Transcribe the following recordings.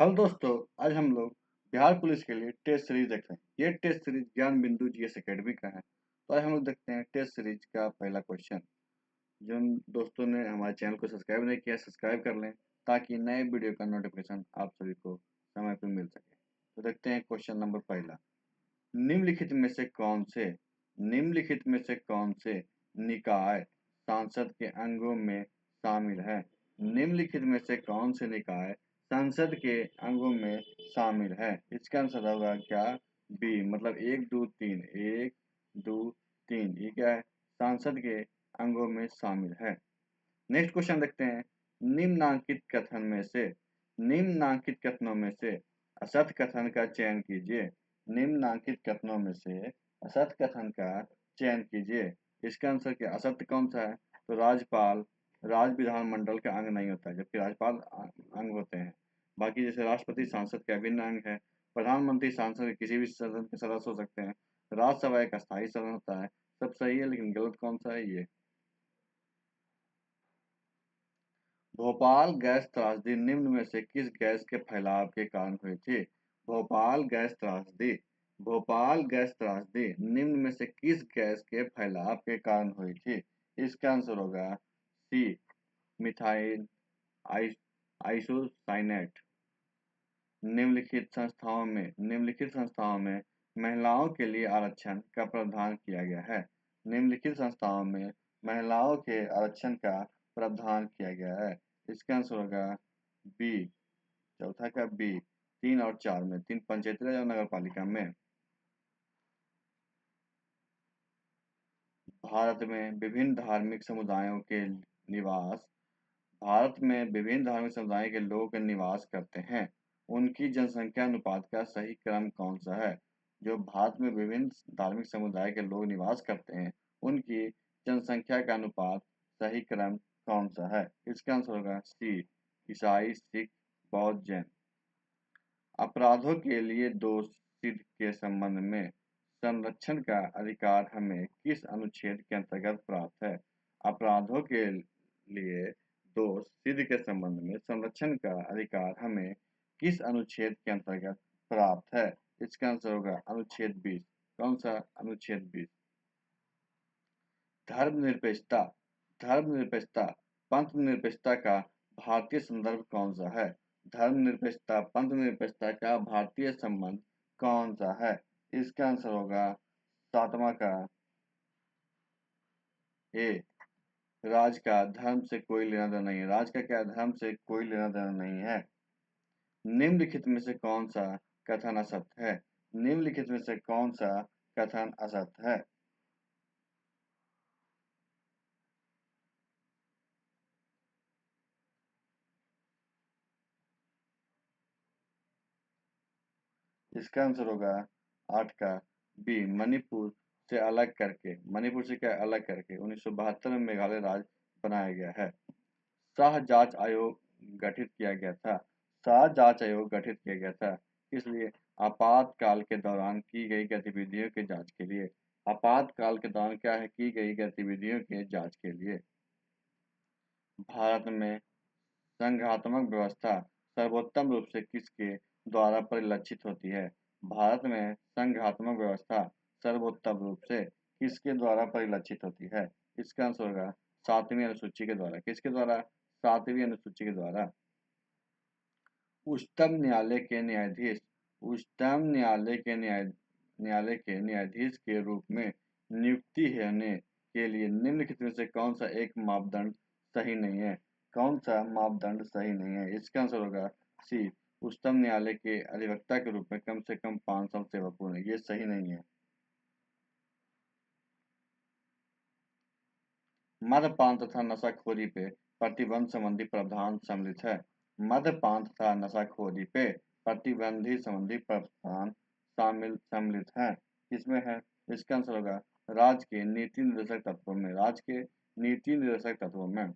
Hello दोस्तों, आज हम लोग बिहार पुलिस के लिए टेस्ट सीरीज देख रहे हैं। ये टेस्ट सीरीज ज्ञान बिंदु जीएस एकेडमी का है। तो आज हम लोग देखते हैं टेस्ट सीरीज का पहला क्वेश्चन। जिन दोस्तों ने हमारे चैनल को सब्सक्राइब नहीं किया, सब्सक्राइब कर लें ताकि नए वीडियो का नोटिफिकेशन आप सभी को समय पर मिल सके। तो देखते हैं क्वेश्चन नंबर पहला। निम्नलिखित में से कौन से निकाय सांसद के अंगों में शामिल है? निम्नलिखित में से कौन से निकाय संसद के अंगों में शामिल है? इसका आंसर होगा क्या? बी, मतलब एक दो तीन, एक दो तीन, ये क्या है? सांसद के अंगों में शामिल है। नेक्स्ट क्वेश्चन देखते हैं। निम्नांकित कथनों में से असत कथन का चयन कीजिए। निम्नांकित कथनों में से असत कथन का चयन कीजिए। इसका आंसर क्या? असत्य कौन सा है? तो राज्यपाल राज्य विधानमंडल का अंग नहीं होता है, जबकि राज्यपाल अंग होते हैं। बाकी जैसे राष्ट्रपति सांसद के अभिन्न अंग है। प्रधानमंत्री सांसद के किसी भी सदन के सदस्य हो सकते हैं। राज्यसभा एक अस्थायी सदन होता है। सब सही है, लेकिन गलत कौन सा है? ये भोपाल गैस त्रासदी निम्न में से किस गैस के फैलाव के कारण हुई थी? भोपाल गैस त्रासदी भोपाल गैस त्रासदी निम्न में से किस गैस के फैलाव के कारण हुई थी? इसका आंसर होगा सी, मिथाइल आइस आइसोसाइनेट। निम्नलिखित संस्थाओं में महिलाओं के लिए आरक्षण का प्रावधान किया गया है। निम्नलिखित संस्थाओं में महिलाओं के आरक्षण का प्रावधान किया गया है। इसका आंसर होगा बी, चौथा का बी, 3 और 4 में, 3 पंचायती राज और नगर पालिका में। भारत में विभिन्न धार्मिक समुदायों के निवास भारत में विभिन्न धार्मिक समुदाय के लोग निवास करते हैं। उनकी जनसंख्या अनुपात का सही क्रम कौन सा है? जो भारत में विभिन्न धार्मिक समुदाय के लोग निवास करते हैं, उनकी जनसंख्या का अनुपात सही क्रम कौन सा है? इसका आंसर होगा सी, ईसाई, सिख, बौद्ध, जैन। अपराधों के लिए दोष सिद्ध के संबंध में संरक्षण का अधिकार हमें किस अनुच्छेद के अंतर्गत प्राप्त है? अपराधों के लिए दोष सिद्ध के संबंध में संरक्षण का अधिकार हमें किस अनुच्छेद के अंतर्गत प्राप्त है? इसका आंसर होगा अनुच्छेद 20। कौन सा? अनुच्छेद 20। धर्मनिरपेक्षता धर्मनिरपेक्षता पंथ निरपेक्षता का भारतीय संदर्भ कौन सा है? धर्मनिरपेक्षता पंथ निरपेक्षता का भारतीय संबंध कौन सा है? इसका आंसर होगा सातवां का ए, राज का धर्म से कोई लेना देना नहीं है। राज का क्या? धर्म से कोई लेना देना नहीं है। निम्नलिखित में से कौन सा कथन असत्य है? निम्नलिखित में से कौन सा कथन असत्य है? इसका आंसर होगा 8 का बी, मणिपुर से क्या अलग करके 1972 में मेघालय राज्य बनाया गया है। शाह जांच आयोग गठित किया गया था। शाह जांच आयोग गठित किया गया था इसलिए आपातकाल के दौरान की गई गतिविधियों के जांच के लिए। आपातकाल के दौरान क्या है? की गई गतिविधियों के जांच के लिए। भारत में संघात्मक व्यवस्था सर्वोत्तम रूप से किसके द्वारा परिलक्षित होती है? भारत में संघात्मक व्यवस्था सर्वोत्तम रूप से किसके द्वारा परिलक्षित होती है? इसका आंसर होगा 7वीं अनुसूची के द्वारा। किसके द्वारा? 7वीं अनुसूची के द्वारा। उच्चतम न्यायालय के न्यायाधीश उच्चतम न्यायालय के न्यायाधीश के रूप में नियुक्ति होने के लिए निम्नलिखित में से कौन सा एक मापदंड सही नहीं है? कौन सा मापदंड सही नहीं है? इसका आंसर होगा सी, उच्चतम न्यायालय के अधिवक्ता के रूप में कम से कम 5 साल सेवा पूर्ण है। ये सही नहीं है। मद्यपान तथा नशाखोरी पे प्रतिबंध संबंधी प्रावधान सम्मिलित है। मद्यपान तथा नशाखोरी पे प्रतिबंधी संबंधी प्रावधान सम्मिलित है। किसमें है? इसका आंसर होगा राज्य के नीति निर्देशक तत्वों में। राज्य के नीति निर्देशक तत्वों में।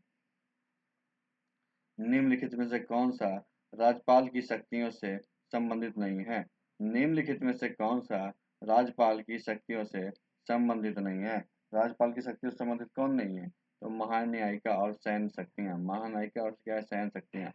निम्नलिखित में से कौन सा राज्यपाल की शक्तियों से संबंधित नहीं है? निम्नलिखित में से कौन सा राज्यपाल की शक्तियों से संबंधित नहीं है? राज्यपाल की शक्तियों से संबंधित कौन नहीं है? तो महान्यायिका और सैन्य शक्तियां। महान्यायिका और क्या? सैन्य शक्तियां।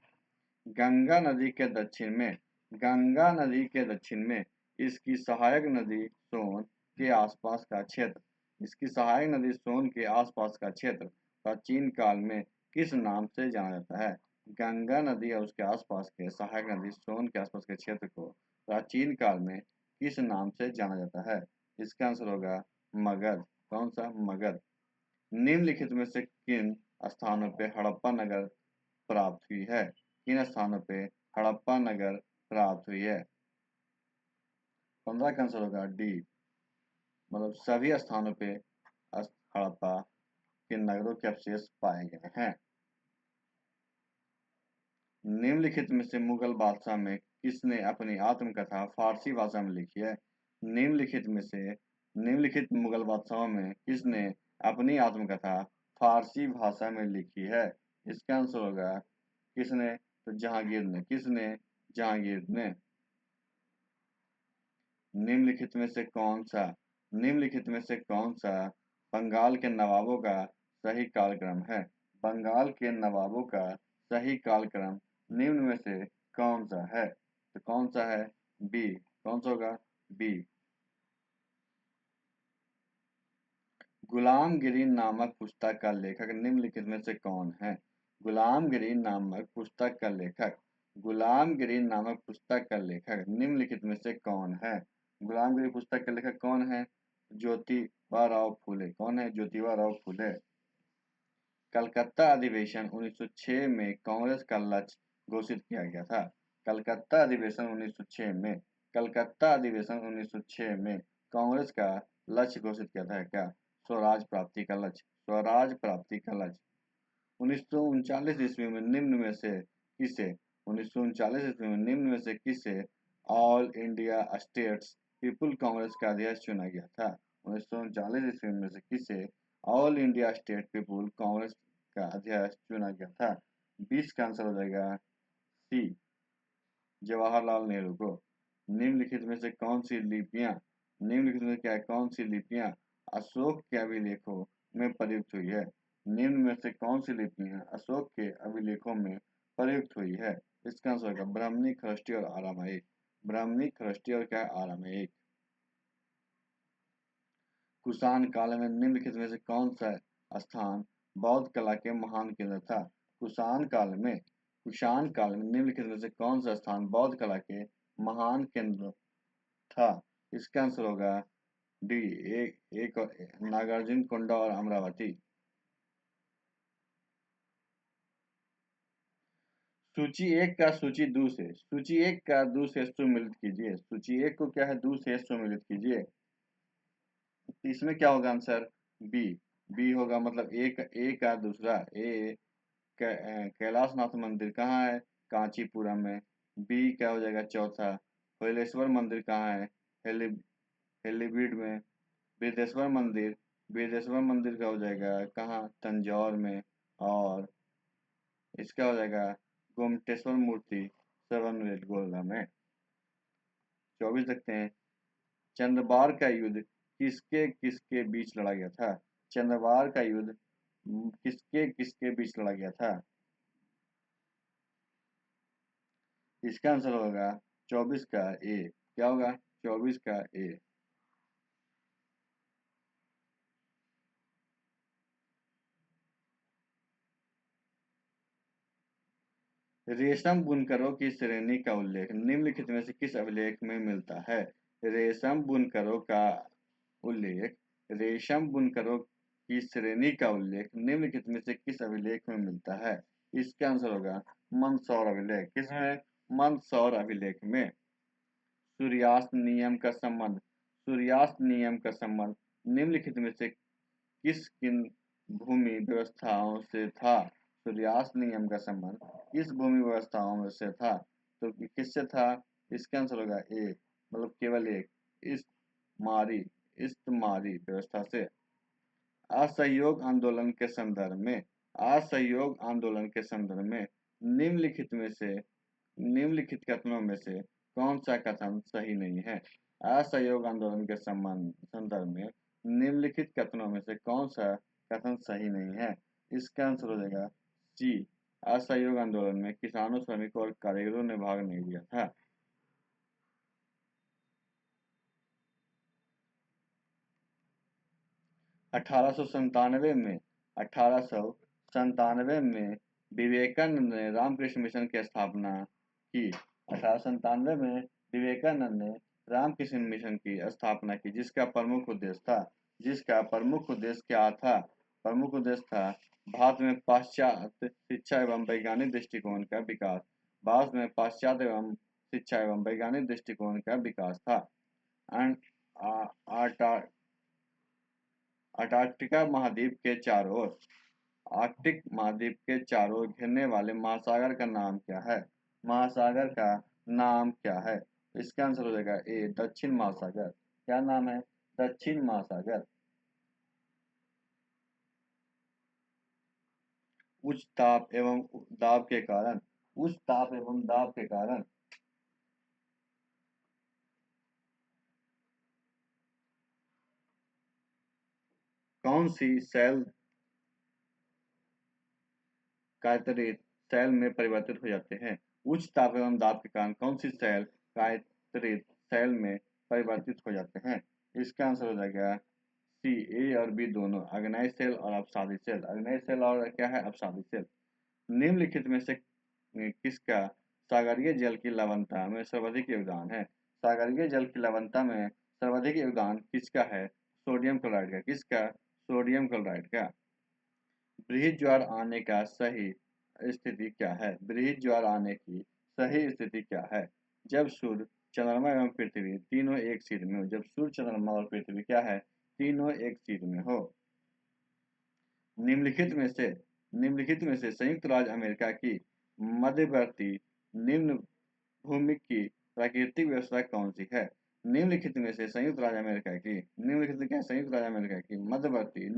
गंगा नदी के दक्षिण में, गंगा नदी के दक्षिण में इसकी सहायक नदी सोन के आसपास का क्षेत्र, इसकी सहायक नदी सोन के आसपास का क्षेत्र प्राचीन काल में किस नाम से जाना जाता है? गंगा नदी और उसके आसपास के सहायक नदी सोन के आसपास के क्षेत्र को प्राचीन काल में किस नाम से जाना जाता है? इसका आंसर होगा मगध। कौन सा? मगध। निम्नलिखित में से किन स्थानों पे हड़प्पा नगर प्राप्त हुई है? किन स्थानों पे हड़प्पा नगर प्राप्त हुई है? 15 का आंसर होगा डी, मतलब सभी स्थानों पे हड़प्पा के नगरों के अवशेष पाए गए हैं। निम्नलिखित में से मुगल बादशाह में किसने अपनी आत्मकथा फारसी भाषा में लिखी है? निम्नलिखित मुगल बादशाहों में किसने अपनी आत्मकथा फारसी भाषा में लिखी है? इसका आंसर होगा किसने? तो जहांगीर ने। किसने? जहांगीर ने। निम्नलिखित में से कौन सा बंगाल के नवाबों का सही कालक्रम है? बंगाल के नवाबों का सही कालक्रम निम्न में से कौन सा है? तो कौन सा है? बी। कौन सा होगा? बी। गुलामगिरी नामक पुस्तक का लेखक निम्नलिखित में से कौन है? गुलामगिरी नामक पुस्तक का लेखक, गुलामगिरी नामक पुस्तक का लेखक निम्नलिखित में से कौन है? गुलामगिरी पुस्तक का लेखक कौन है? ज्योतिबा राव फूले। कौन है? ज्योतिबा राव फूले। कलकत्ता अधिवेशन 1906 में कांग्रेस का लक्ष्य घोषित किया गया था। कलकत्ता अधिवेशन 1906 में, कलकत्ता अधिवेशन 1906 में कांग्रेस का लक्ष्य घोषित किया था क्या? स्वराज प्राप्ति का लक्ष्य। स्वराज प्राप्ति का लक्ष्य। 1939 ईस्वी में निम्न में से किसे 1939 ईस्वी में निम्न में से किसे all India states people Congress का अध्यक्ष चुना गया था? 1939 ईस्वी में से किसे all India state people Congress का अध्यक्ष चुना गया था? 20 का आंसर हो जाएगा सी, जवाहरलाल नेहरू को। निम्नलिखित में से कौन सी लिपियां, निम्नलिखित में क्या है? कौन सी लिपियां अशोक के अभिलेखों में प्रयुक्त हुई है? निम्न में से कौन सी लिपियां अशोक के अभिलेखों में प्रयुक्त हुई है? इसका आंसर होगा ब्राह्मणी, खरष्टी और आरामाइक। ब्राह्मणी, खरष्टी और क्या है? आरामाइक। कुषाण काल में निम्नलिखित में से कौन सा स्थान बौद्ध कला के महान केंद्र था? कुषाण काल में निम्नलिखित में से कौन सा स्थान बौद्ध कला के महान केंद्र था? इसका आंसर होगा डी, एक नागार्जुन कोंडा और अमरावती। सूची एक का दूसरे सुमिलित कीजिए। सूची एक को क्या है? दूसरे सुमिलित कीजिए। इसमें क्या होगा आंसर? बी। बी होगा, मतलब एक ए का दूसरा ए कैलाश नाथ मंदिर कहाँ है? कांचीपुरम में। बी क्या हो जाएगा? चौथा हलेश्वर मंदिर कहाँ है? हेली हेलीबीड में। बिदेश्वर मंदिर का हो जाएगा कहाँ? तंजौर में। और इसका हो जाएगा गोमटेश्वर मूर्ति गोलगा में। 24 देखते हैं। चंद्रबार का युद्ध किसके किसके बीच लड़ा गया था? चंद्रबार का युद्ध किसके किसके बीच लड़ा गया था? इसका आंसर होगा 24 का ए। क्या होगा? 24 का ए। रेशम बुनकरों की श्रेणी का उल्लेख निम्नलिखित में से किस अभिलेख में मिलता है? रेशम बुनकरों का उल्लेख, रेशम बुनकरों की श्रेणी का उल्लेख निम्नलिखित में से किस अभिलेख में मिलता है? इसका आंसर होगा मंदसौर अभिलेख। किसमें? मंदसौर अभिलेख में। सूर्यास्त नियम का संबंध, सूर्यास्त नियम का संबंध निम्नलिखित में से किस किन भूमि व्यवस्थाओं से था? सूर्यास्त नियम का संबंध किस भूमि व्यवस्थाओं में से था? तो किससे था? इसका आंसर होगा ए, मतलब केवल एक, इस्मारी, इस्मारी व्यवस्था से। असहयोग आंदोलन के संदर्भ में, असहयोग आंदोलन के संदर्भ में निम्नलिखित में से, निम्नलिखित कथनों में से कौन सा कथन सही नहीं है? असहयोग आंदोलन के संदर्भ में निम्नलिखित कथनों में से कौन सा कथन सही नहीं है? इसका आंसर हो जाएगा सी, असहयोग आंदोलन में किसानों, श्रमिकों और कारीगरों ने भाग नहीं लिया था। 1897 में 1897 में विवेकानंद ने रामकृष्ण मिशन की स्थापना की। 1897 में विवेकानंद ने रामकृष्ण मिशन की स्थापना की, जिसका प्रमुख उद्देश्य क्या था? प्रमुख उद्देश्य था भारत में पाश्चात्य शिक्षा एवं वैज्ञानिक दृष्टिकोण का विकास। भारत में पाश्चात्य एवं शिक्षा एवं वैज्ञानिक दृष्टिकोण का विकास था। एंड अंटार्कटिका महाद्वीप के चारों ओर आर्कटिक महाद्वीप के चारों ओर घिरने वाले महासागर का नाम क्या है? महासागर का नाम क्या है? इसका आंसर हो जाएगा ए, दक्षिण महासागर। क्या नाम है? दक्षिण महासागर। उच्च ताप एवं दाब के कारण उच्च ताप एवं दाब के कारण कौन सी सेल कायतरेत सेल में परिवर्तित हो जाते हैं? उच्च ताप एवं दाब के कारण कौन सी सेल कायतरेत सेल में परिवर्तित हो जाते हैं? इसका आंसर हो जाएगा सी, ए और बी दोनों, अग्नायी सेल और अपसादी सेल। अग्नायी सेल और क्या है? अपसादी सेल। निम्नलिखित में से किसका सागरीय जल की लवणता में सर्वाधिक योगदान है? सागरीय जल की लवणता में सर्वाधिक योगदान किसका है? सोडियम क्लोराइड का। किसका? सोडियम क्लोराइड का। बृहद ज्वार आने का सही स्थिति क्या है? बृहद ज्वार आने की सही स्थिति क्या है? जब सूर्य, चंद्रमा एवं पृथ्वी तीनों एक सीध में हो। जब सूर्य, चंद्रमा और पृथ्वी क्या है? तीनों एक सीध में हो। निम्नलिखित में से संयुक्त राज्य अमेरिका की मध्यवर्ती निम्न भूमि की प्राकृतिक व्यवस्था कौन सी है? निम्नलिखित में से संयुक्त राज्य अमेरिका की मध्यवर्ती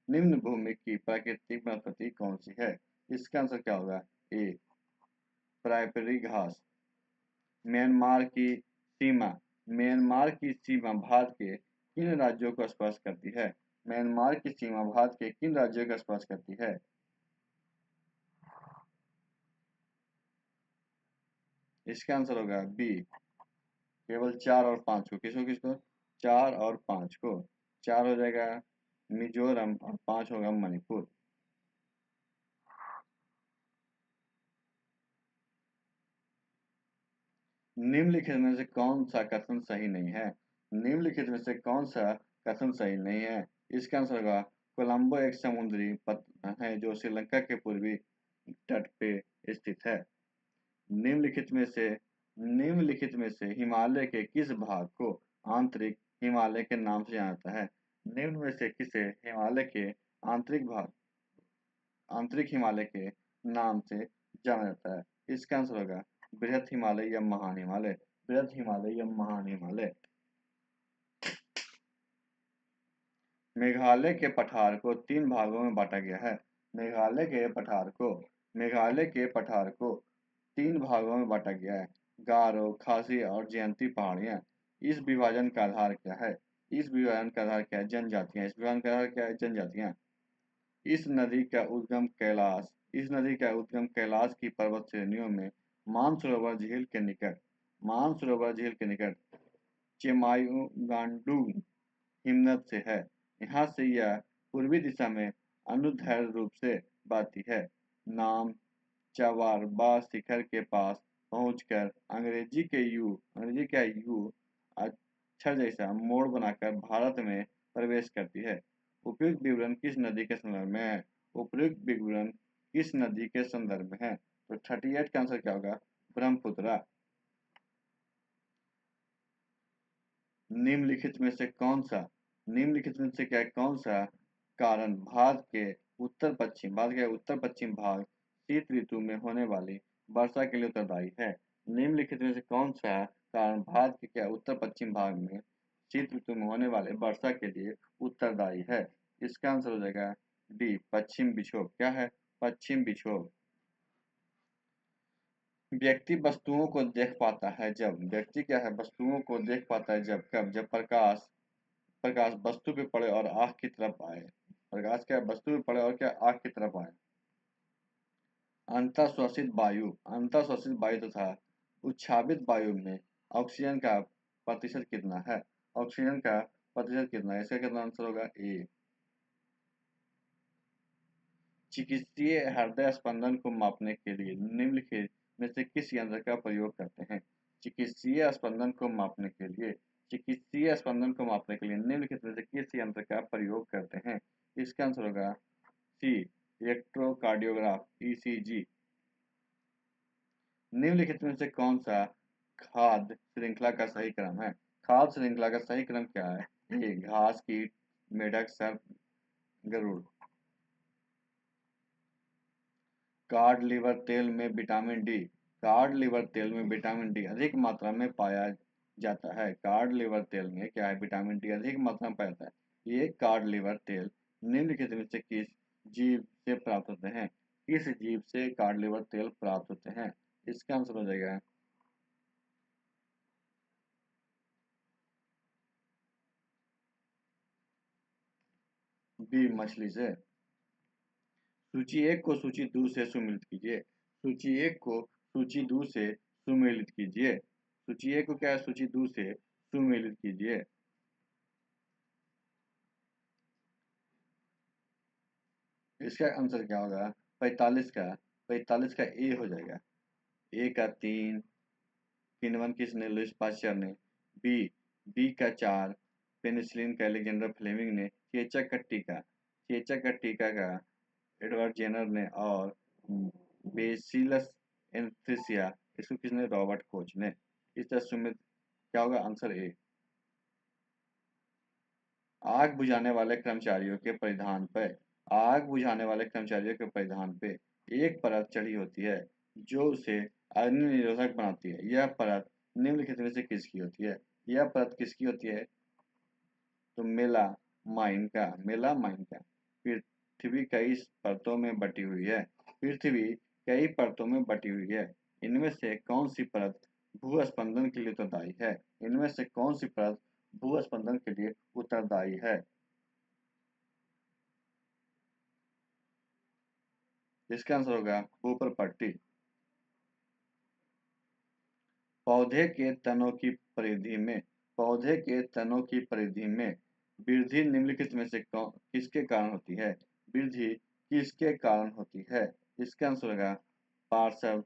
निम्न भूमि की प्राकृतिक वनस्पति कौन सी है? इसका आंसर क्या होगा? ए, प्रायपरी घास। म्यांमार की सीमा म्यांमार की सीमा भारत के किन राज्यों को स्पर्श करती है? म्यांमार की सीमा भारत के किन राज्यों को स्पर्श करती है? इसका आंसर होगा बी, केवल 4 और 5 को। किसको किसको? 4 और 5 को। 4 हो जाएगा मिजोरम और 5 होगा मणिपुर। निम्नलिखित में से कौन सा कथन सही नहीं है? निम्नलिखित में से कौन सा कथन सही नहीं है? इसका आंसर होगा कोलंबो एक समुद्री पत्थर है जो श्रीलंका के पूर्वी तट पे स्थित है। निम्नलिखित में से हिमालय के किस भाग को आंतरिक हिमालय के नाम से जाना जाता है? निम्न में से किसे हिमालय के आंतरिक भाग आंतरिक हिमालय के नाम से जाना जाता है? इसका आंसर होगा बृहद हिमालय या महान हिमालय। बृहद हिमालय या महान हिमालय। मेघालय के पठार को 3 भागों में बांटा गया है। मेघालय के पठार को 3 भागों में बांटा गया है। गारो, खासी और जयंती पहाड़ियाँ। इस विभाजन का आधार क्या है? जनजातियाँ। इस विभाजन का आधार क्या है? जनजातियाँ। इस नदी का उद्गम कैलाश की पर्वत श्रेणियों में मानसरोवर झील के निकट चेमायुगांडू हिमनद से है। यहाँ से यह पूर्वी दिशा में अनुदैर्ध्य रूप से बहती है। नाम चवारबा शिखर के पास पहुंचकर अंग्रेजी का यू अक्षर जैसा मोड़ बनाकर भारत में प्रवेश करती है। उपयुक्त विवरण किस नदी के संदर्भ में है? उपयुक्त विवरण किस नदी के संदर्भ में है? तो 38 का आंसर क्या होगा? ब्रह्मपुत्रा। निम्नलिखित में से क्या कौन सा कारण भारत के उत्तर पश्चिम भाग शीत ऋतु में होने वाली वर्षा के लिए उत्तरदायी है? निम्नलिखित में से कौन सा कारण भारत के क्या उत्तर पश्चिम भाग में शीत ऋतु में होने वाले वर्षा के लिए उत्तरदायी है? इसका आंसर हो जाएगा डी, पश्चिम विक्षोभ। क्या है? पश्चिम विक्षोभ। व्यक्ति वस्तुओं को देख पाता है जब व्यक्ति क्या है? वस्तुओं को देख पाता है जब कब? जब प्रकाश वस्तु पे पड़े और आँख की तरफ आए। प्रकाश क्या वस्तु पे पड़े और क्या आँख की तरफ आए। अंतःश्वासित वायु तथा उच्छादित वायु में ऑक्सीजन का प्रतिशत कितना है? ऑक्सीजन का प्रतिशत कितना है? इसका कितना आंसर होगा? ए। चिकित्सीय हृदय स्पंदन को मापने के लिए निम्नलिखित में से किस यंत्र का प्रयोग करते हैं? चिकित्सीय स्पंदन को मापने के लिए निम्नलिखित में से किस यंत्र का प्रयोग करते हैं? इसका आंसर होगा सी, इलेक्ट्रोकार्डियोग्राफ, ईसीजी। निम्नलिखित में से कौन सा खाद्य श्रृंखला का सही क्रम है? खाद्य श्रृंखला का सही क्रम क्या है? ए, घास, कीट, मेढक, सर्प, गरुड़। कॉड लिवर तेल में विटामिन डी। कॉड लिवर तेल में विटामिन डी अधिक मात्रा में पाया जाता है। कॉड लिवर तेल में क्या है? विटामिन डी अधिक मात्रा में पाया जाता है। ये कॉड लिवर तेल निम्नलिखित में से किस जीव से प्राप्त होते हैं? किस जीव से कॉड लिवर तेल प्राप्त होते हैं? इसका आंसर हो जाएगा बी, मछली से। सूची एक को सूची दो से सुमिलित कीजिए। सूची एक को सूची दो से सुमेलित कीजिए। सूची एक को क्या है? सूची दो से सुमेलित कीजिए। इसका आंसर क्या होगा? 45 का ए हो जाएगा। ए का 3, किनवन किसने? लुईस पाश्चर ने। बी, का 4, पेनिसिलिन का अलेक्जेंडर फ्लेमिंग ने। चेचक का टीका का एडवर्ड जेनर ने। और बेसिलस एंथ्रेसिया इसको किसने? रॉबर्ट कोच ने। इस तरह सुमित क्या होगा? Answer A. आग बुझाने वाले कर्मचारियों के परिधान पर एक परत चढ़ी होती है जो उसे अग्नि निरोधक बनाती है। यह परत निम्नलिखित में से किसकी होती है? यह परत किसकी होती है? तो मेलामाइन का। पृथ्वी कई परतों में बटी हुई है। इनमें से कौन सी परत भूस्पंदन के लिए उत्तरदायी है? इसका आंसर होगा ऊपर पट्टी। पौधे के तनों की परिधि में वृद्धि निम्नलिखित में से किसके कारण होती है? वृद्धि किसके कारण होती है? इसका आंसर होगा पार्श्व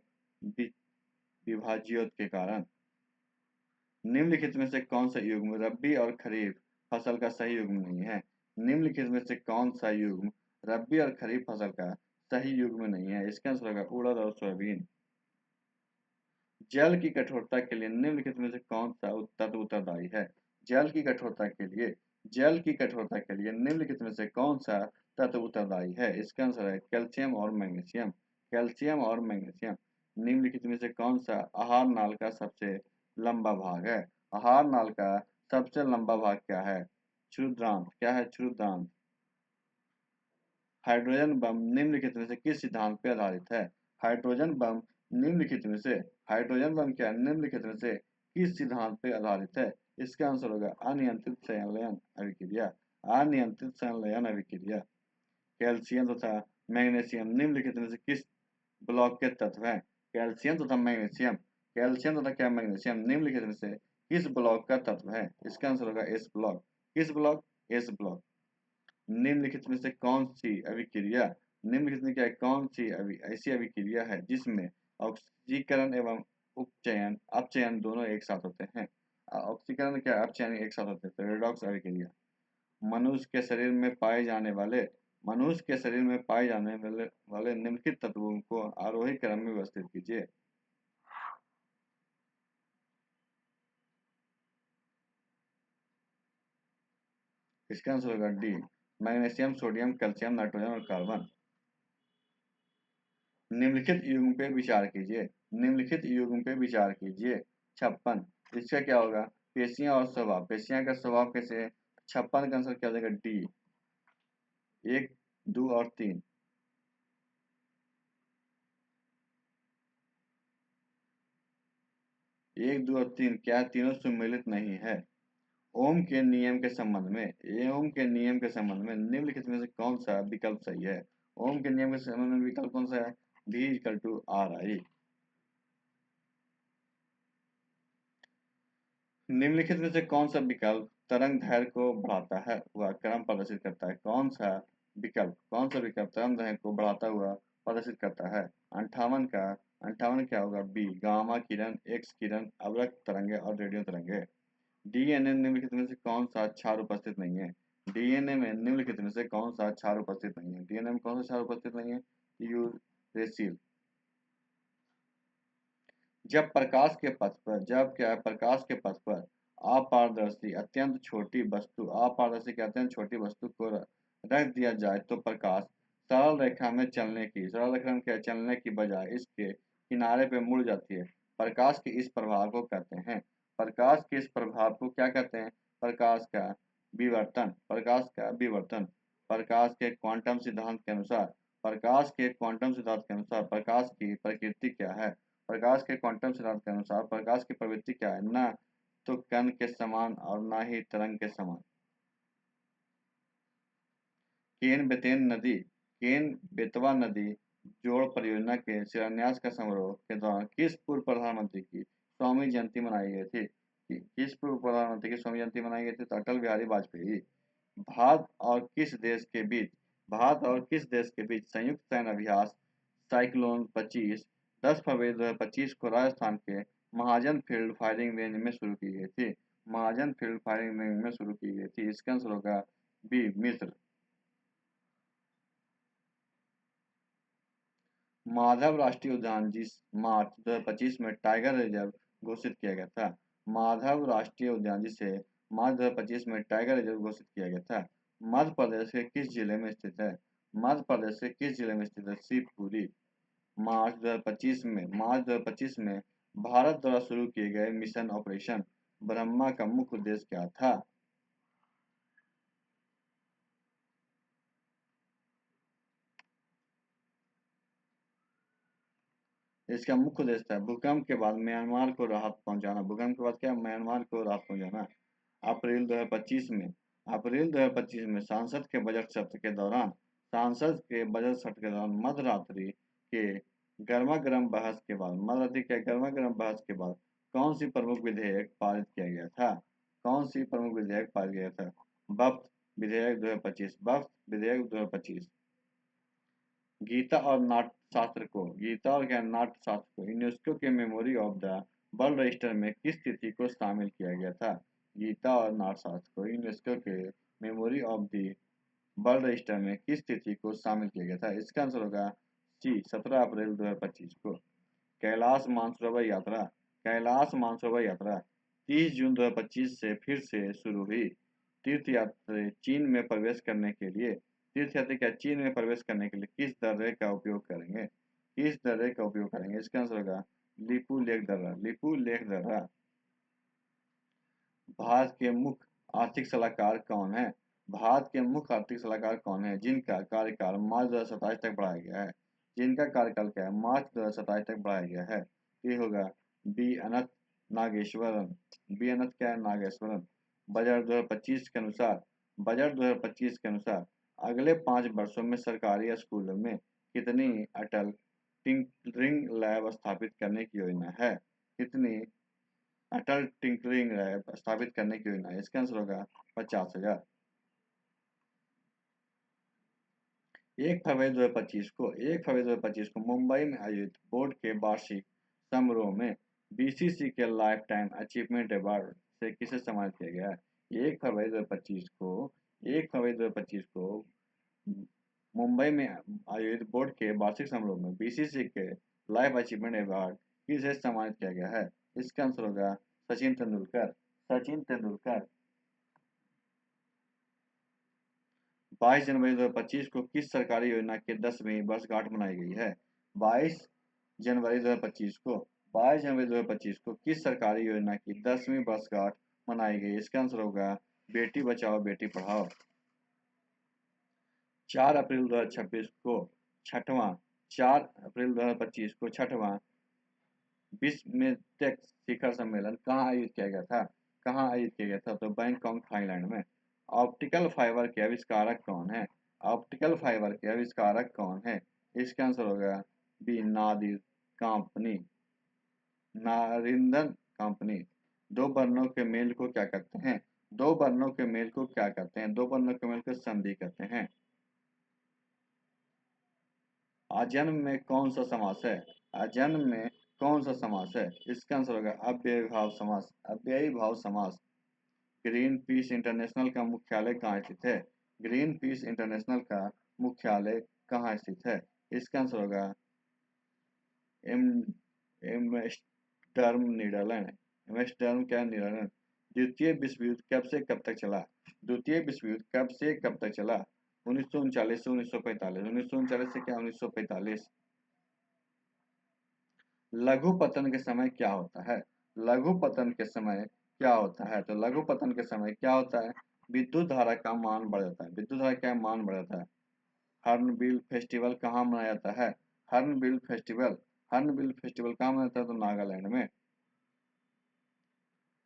विभाज्योत के कारण। निम्नलिखित में से कौन सा युग्म रबी और खरीफ फसल का सही युग्म नहीं है? निम्नलिखित में से कौन सा युग्म रबी और खरीफ फसल का सही युग्म नहीं है? इसका आंसर होगा उड़द और सोयाबीन। जल की कठोरता के लिए निम्नलिखित में से कौन सा तत्व उत्तरदायी है? जल की कठोरता के लिए निम्नलिखित में से कौन सा तत्व उत्तरदायी है? इसका आंसर है कैल्शियम और मैग्नीशियम। निम्नलिखित में से कौन सा आहार नाल का सबसे लंबा भाग है? आहार नाल का सबसे लंबा भाग क्या है? क्षुद्रांत। हाइड्रोजन बम निम्नलिखित में से किस सिद्धांत पर आधारित है? हाइड्रोजन बम निम्नलिखित में से किस सिद्धांत पर आधारित है? इसका आंसर होगा अनियंत्रित संलयन अभिक्रिया। कैल्शियम तथा मैग्नीशियम निम्नलिखित में से किस ब्लॉक के तत्व हैं? कैल्शियम तथा मैग्नीशियम निम्नलिखित में से किस ब्लॉक का तत्व है? इसका आंसर होगा एस ब्लॉक। किस ब्लॉक? S block. निम्नलिखित में से कौन सी अभिक्रिया ऐसी अभिक्रिया है जिसमें ऑक्सीकरण एवं अपचयन दोनों एक साथ होते हैं? ऑक्सीकरण क्या अपचयन एक साथ होते हैं? तो रेडॉक्स अभिक्रिया। मनुष्य के शरीर में पाए जाने वाले निम्नलिखित तत्वों को आरोही क्रम में व्यवस्थित कीजिए। इसका आंसर होगा D, magnesium, sodium, calcium, nitrogen और कार्बन। निम्नलिखित युग्म पे विचार कीजिए। 56। इसका क्या होगा? पेशियां और स्वभाव। पेशियां का स्वभाव कैसे है? 56 का आंसर क्या हो जाएगा? डी, 1, 2 और 3। एक, दो और तीन क्या तीनों सम्मिलित नहीं है? ओम के नियम के संबंध में निम्नलिखित में से कौन सा विकल्प सही है? ओम के नियम के संबंध में विकल्प कौन सा है? V equal to R I. निम्नलिखित में से कौन सा विकल्प तरंग दैर्घ्य को बढ़ाता है वह क्रम प्रदर्शित करता है? कौन सा विकल्प तरंग दैर्घ्य को बढ़ाता हुआ प्रदर्शित करता है? 58 क्या होगा? बी गामा किरण, एक्स किरण, अवरक्त तरंगे और रेडियो तरंगे। डीएनए निम्नलिखित में से कौन सा क्षार उपस्थित नहीं है? डीएनए में निम्नलिखित में से कौन सा क्षार उपस्थित नहीं है? डीएनए में कौन सा क्षार उपस्थित नहीं है? यूरेसिल। प्रकाश के पथ पर अपारदर्शी के अत्यंत छोटी वस्तु को रख दिया जाए तो प्रकाश सरल रेखा में चलने की बजाय इसके किनारे पे मुड़ जाती है। प्रकाश के इस प्रभाव को कहते हैं प्रकाश के इस प्रभाव को क्या कहते हैं? प्रकाश का विवर्तन। प्रकाश की प्रकृति क्या है? प्रकाश के क्वांटम सिद्धांत के अनुसार प्रकाश की प्रवृत्ति क्या है? न तो कण के समान और न ही तरंग के समान। केन बेतवा नदी जोड़ परियोजना के शिलान्यास का समारोह के दौरान किस पूर्व प्रधानमंत्री की स्वामी जयंती मनाई गई थी? तो अटल बिहारी वाजपेयी। भारत और किस देश के बीच संयुक्त सैन्य अभ्यास साइक्लोन 25 10 फरवरी 2025 को राजस्थान के महाजन फील्ड फायरिंग रेंज में शुरू की गई थी? इसका आंसर होगा बी मिस्र। माधव राष्ट्रीय उद्यान जिस मार्च 2025 में टाइगर रिजर्व घोषित किया गया था। माधव राष्ट्रीय उद्यान जिसे मार्च 2025 में टाइगर रिजर्व घोषित किया गया था मध्य प्रदेश के किस जिले में स्थित है? शिवपुरी। मार्च 2025 में भारत द्वारा शुरू किए गए मिशन ऑपरेशन ब्रह्मा का मुख्य उद्देश्य क्या था? इसका मुख्य उद्देश्य था भूकंप के बाद म्यांमार को राहत पहुंचाना। म्यांमार को राहत पहुंचाना। अप्रैल 2025 में सांसद के दौरान मध्यरात्रि के गर्मा गर्म बहस के बाद कौन सी प्रमुख विधेयक पारित किया गया था? वक्फ विधेयक 2025। गीता और नाट्य शास्त्र को यूनेस्को के memory of the world register में किस तिथि को शामिल किया गया था? गीता और नाट्य शास्त्र को यूनेस्को के memory of the world register में किस तिथि को शामिल किया गया था? इसका आंसर होगा सी 17 अप्रैल 2025 को। कैलाश मानसरोवर यात्रा 30 जून 2025 से फिर से शुरू हुई। तीर्थयात्री चीन में प्रवेश करने के लिए किस दर्रे का उपयोग करेंगे? इसका आंसर होगा लिपू लेक दर्रा। भारत के मुख्य आर्थिक सलाहकार कौन है? जिनका कार्यकाल मार्च 2027 तक बढ़ाया गया है? ये होगा बी अनंत नागेश्वरन। बजट 2025 के अनुसार अगले 5 वर्षों में सरकारी स्कूलों में कितनी अटल टिंकरिंग लैब स्थापित करने की योजना है? इसका आंसर होगा 50,000। 1 फरवरी 2025 को मुंबई में आयोजित बोर्ड के वार्षिक समारोह में बीसीसी के लाइफ टाइम अचीवमेंट अवार्ड से किसे सम्मानित किया गया है? 1 फरवरी 2025 को मुंबई में आयोजित बोर्ड के वार्षिक समारोह में बीसीसी के लाइफ अचीवमेंट अवार्ड किसे सम्मानित किया गया है? इसका आंसर होगा सचिन तेंदुलकर। 22 जनवरी 2025 को किस सरकारी योजना की 10वीं वर्षगांठ मनाई गई है? 22 जनवरी 2025 को 22 जनवरी 2025 को किस सरकारी योजना की 10वीं वर्षगांठ मनाई गई? इसका आंसर होगा बेटी बचाओ बेटी पढ़ाओ। 4 अप्रैल 2026 को छठवां 4 अप्रैल 2025 को छठवां विश्व मेंटेक शिखर सम्मेलन कहाँ आयोजित किया गया था? तो बैंकॉक थाईलैंड में। ऑप्टिकल फाइबर के आविष्कारक कौन है? इसका आंसर होगा बी नादिर कंपनी, नारिंदन कंपनी। दो वर्णों के मेल को क्या कहते हैं? दो वर्णों के मेल को क्या कहते हैं? दो वर्णों के मेल को संधि कहते हैं। अजन्म में कौन सा समास है? अजन्म में कौन सा समास है? इसका आंसर होगा अव्ययी भाव समास। अव्ययी भाव समास। ग्रीन पीस इंटरनेशनल का मुख्यालय कहाँ स्थित है? ग्रीन पीस इंटरनेशनल का मुख्यालय कहाँ स्थित है? इसका आंसर होगा एम एम्स्टर्डम नीदरलैंड। एम्स्टर्डम क्या नीदरलैंड। द्वितीय विश्व युद्ध कब से कब तक चला? द्वितीय विश्व युद्ध कब से कब तक चला? 1939 से 1945। 1939 से क्या 1945। लघु पतन के समय क्या होता है? लघु पतन के समय क्या होता है? तो लघु पतन के समय क्या होता है? विद्युत धारा का मान बढ़ जाता है। विद्युत धारा का मान बढ़ जाता है। हॉर्नबिल फेस्टिवल कहाँ मनाया जाता है? Hornbill festival. हॉर्नबिल फेस्टिवल कहाँ मनाया जाता है? तो नागालैंड में।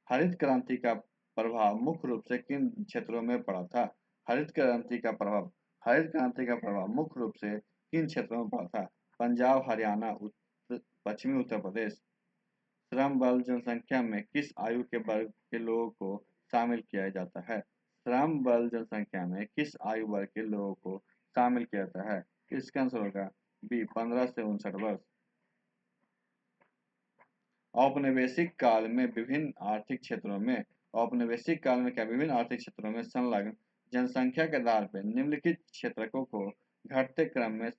हरित क्रांति का प्रभाव मुख्य रूप से किन क्षेत्रों में पड़ा था? हरित क्रांति का प्रभाव। हरित क्रांति का प्रभाव मुख्य रूप से किन क्षेत्रों में पड़ा था? पंजाब, हरियाणा, पश्चिमी उत्तर प्रदेश। श्रम बल जनसंख्या में किस आयु के वर्ग के लोगों को शामिल किया जाता है? श्रम बल जनसंख्या में किस आयु वर्ग के लोगों को शामिल किया जाता है? इसका आंसर होगा बी 15 से 59 वर्ष। औपनिवेशिक काल में विभिन्न आर्थिक क्षेत्रों में औपनिवेशिक काल में क्या विभिन्न आर्थिक क्षेत्रों में संलग्न जनसंख्या के आधार पर निम्नलिखित क्षेत्रकों को घटते क्रम में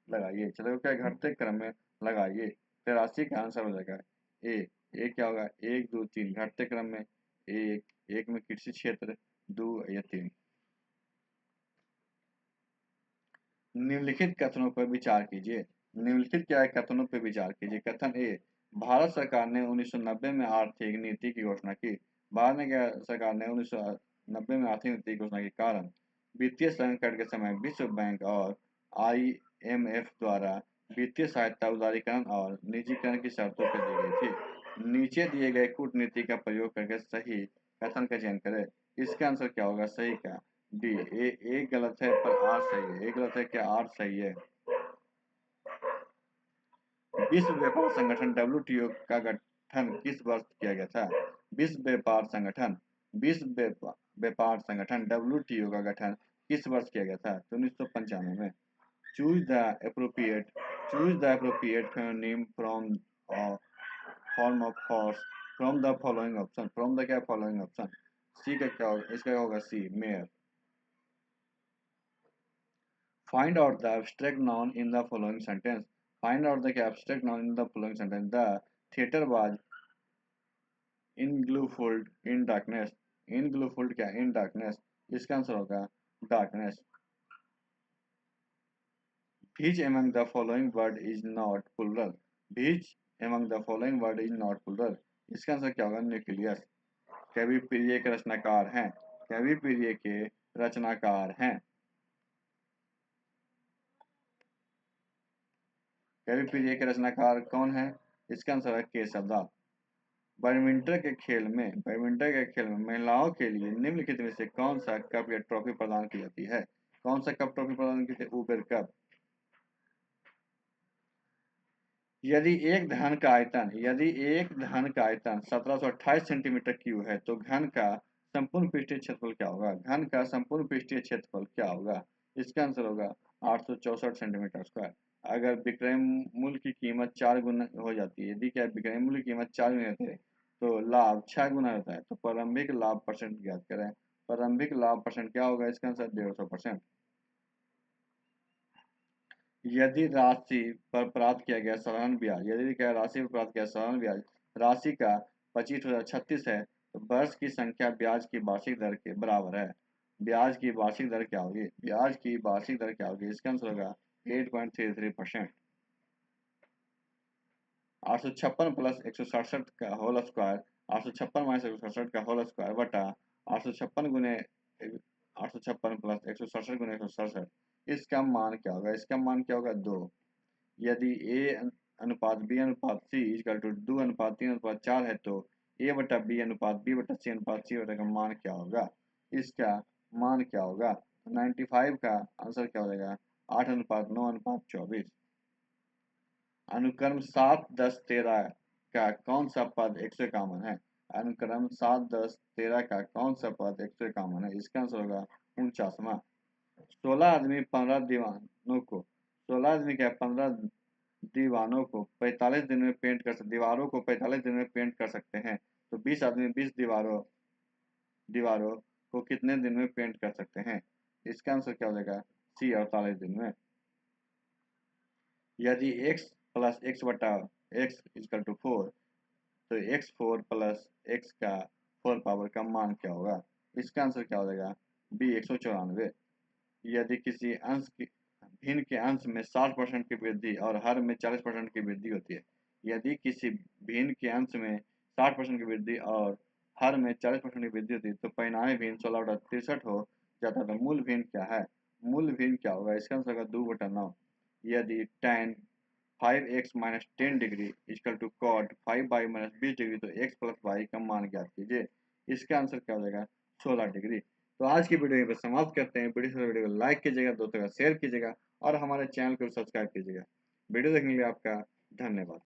लगाइए। क्षेत्रकों के घटते क्रम में लगाइए। 83 का आंसर हो जाएगा ए। ए क्या होगा? 1 2 3 घटते क्रम में। एक में कृषि क्षेत्र, 2 या 3। निम्नलिखित कथनों पर विचार कीजिए। निम्नलिखित क्या है? कथनों पर विचार कीजिए। कथन ए, भारत सरकार ने 1990 में आर्थिक नीति की घोषणा की। सरकार ने 1990 में आर्थिक नीति की घोषणा के कारण वित्तीय संकट के समय विश्व बैंक और IMF द्वारा वित्तीय सहायता उदारीकरण और निजीकरण की शर्तों पर दी गई थी। नीचे दिए गए कूटनीति का प्रयोग करके सही कथन का चयन करें। इसका आंसर क्या होगा सही का? डी। एक गलत है पर आठ सही है। एक गलत है क्या? आठ सही है। विश्व व्यापार संगठन WTO का गठन किस वर्ष किया गया था? विश्व व्यापार संगठन व्यापार संगठन WTO का गठन किस वर्ष किया गया था? तो 1995 में। Choose the appropriate name from form of horse from the following option. From the क्या? Following option. सी का क्या होगा? इसका होगा C, mare. Find out the abstract noun in the following sentence. Find out the abstract noun in the following sentence. The theater was engulfed in darkness. Engulfed क्या? In darkness. इसका answer होगा darkness. Which among the following word is not plural? Which among the following word is not plural? इसका answer क्या होगा? Nucleus. कवि प्रिय के रचनाकार हैं। कवि प्रिय के रचनाकार हैं। कवि प्रिय के रचनाकार कौन है? इसका आंसर है केशव दास। बैडमिंटन के खेल में महिलाओं के लिए निम्नलिखित में से कौन सा कप या ट्रॉफी प्रदान की जाती है? कौन सा कप ट्रॉफी प्रदान की जाती है? Uber cup. यदि एक धन का आयतन 1728 सेंटीमीटर क्यूब है तो घन का संपूर्ण पृष्ठीय क्षेत्रफल क्या होगा? घन का संपूर्ण पृष्ठीय क्षेत्रफल क्या होगा? इसका आंसर होगा 864 सेंटीमीटर स्क्वायर। अगर विक्रय मूल्य की कीमत 4 गुना हो जाती है, यदि क्या विक्रय मूल्य की कीमत 4 गुना होती है तो लाभ 6 गुना होता है। तो प्रारंभिक लाभ परसेंट ज्ञात करें। प्रारंभिक लाभ परसेंट क्या होगा? इसका आंसर 150%। यदि राशि पर प्राप्त किया गया साधारण ब्याज यदि क्या राशि पर प्राप्त किया साधारण ब्याज राशि का 25,036 है तो वर्ष की संख्या ब्याज की वार्षिक दर के बराबर है। ब्याज की वार्षिक दर क्या होगी? ब्याज की वार्षिक दर क्या होगी? इसका आंसर होगा 8.33%। 856 प्लस 167 का होल स्क्वायर 856 माइनस 167 का होल स्क्वायर बटा 856 गुने 856 प्लस 167 गुने 167। इसका मान क्या होगा? इसका मान क्या होगा? 2। यदि A अनुपात B अनुपात C इक्वल टू 2 अनुपात 3 अनुपात 4 है तो A बटा B अनुपात B बटा C अनुपात C बटा का मान क्या होगा? इसका मान क्या होगा? 95 का आंसर क्या हो जाएगा? 8 अनुपात 9 अनुपात 24। अनुक्रम 7, 10, 13 का कौन सा पद 151 है? अनुक्रम 7, 10, 13 का कौन सा पद 151 है? इसका आंसर होगा 49वां। 16 आदमी 15 दीवानों को 16 आदमी क्या 15 दीवानों को 45 दिन में पेंट कर सकते दीवारों को 45 दिन में पेंट कर सकते हैं, तो 20 आदमी 20 दीवारों दीवारों को कितने दिन में पेंट कर सकते हैं? इसका आंसर क्या हो जाएगा? सी 48 दिन में। यदि x प्लस एक्स बटा एक्स इजकल टू 4, तो x4 प्लस एक्स का 4 पावर का मान क्या होगा? इसका आंसर क्या हो जाएगा? बी 194। यदि किसी भिन्न के अंश में 60% की वृद्धि और हर में 40% की वृद्धि होती है, यदि किसी भिन्न के अंश में 60% की वृद्धि और हर में 40% की वृद्धि होती है, तो परिणामी भिन्न 16/63 हो जाता है। तो मूल भिन्न क्या है? मूल भिन्न क्या होगा? इसका आंसर होगा 2/9। यदि tan 5x minus 10 degree equal to cot 5y minus 20 degree, तो x प्लस वाई का मान ज्ञात कीजिए। इसका आंसर क्या हो जाएगा? 16 डिग्री। तो आज की वीडियो यहीं पर समाप्त करते हैं। वीडियो को लाइक कीजिएगा, दोस्तों का शेयर कीजिएगा और हमारे चैनल को सब्सक्राइब कीजिएगा। वीडियो देखने के लिए आपका धन्यवाद।